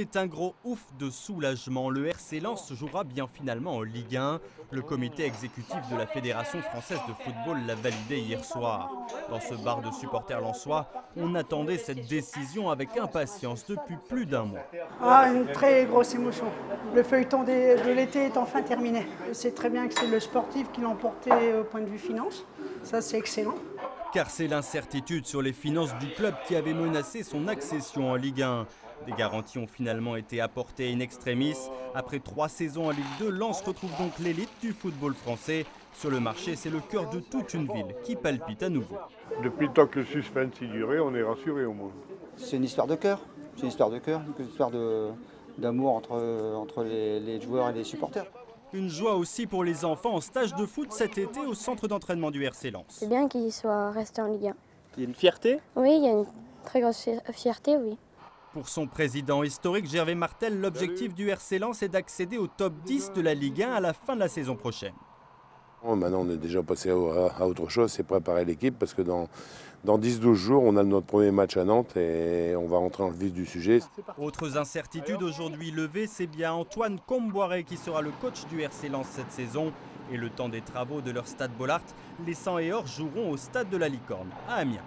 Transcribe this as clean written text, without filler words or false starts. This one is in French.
C'est un gros ouf de soulagement. Le RC Lens jouera bien finalement en Ligue 1. Le comité exécutif de la Fédération française de football l'a validé hier soir. Dans ce bar de supporters lensois, on attendait cette décision avec impatience depuis plus d'un mois. Une très grosse émotion. Le feuilleton de l'été est enfin terminé. C'est très bien que c'est le sportif qui l'a emporté au point de vue finance. Ça, c'est excellent. Car c'est l'incertitude sur les finances du club qui avait menacé son accession en Ligue 1. Des garanties ont finalement été apportées in extremis. Après 3 saisons en Ligue 2, Lens retrouve donc l'élite du football français. Sur le marché, c'est le cœur de toute une ville qui palpite à nouveau. Depuis le temps que le suspense y durait, on est rassuré au moins. C'est une histoire de cœur. C'est une histoire de cœur, une histoire d'amour entre les joueurs et les supporters. Une joie aussi pour les enfants en stage de foot cet été au centre d'entraînement du RC Lens. C'est bien qu'il soit resté en Ligue 1. Il y a une fierté? Oui, il y a une très grosse fierté, oui. Pour son président historique, Gervais Martel, l'objectif du RC Lens est d'accéder au top 10 de la Ligue 1 à la fin de la saison prochaine. Maintenant, on est déjà passé à autre chose, c'est préparer l'équipe parce que dans 10-12 jours, on a notre premier match à Nantes et on va rentrer dans le vif du sujet. Autres incertitudes aujourd'hui levées, c'est bien Antoine Comboiré qui sera le coach du RC Lens cette saison. Et le temps des travaux de leur stade Bollaert, les 100 et or joueront au stade de la Licorne à Amiens.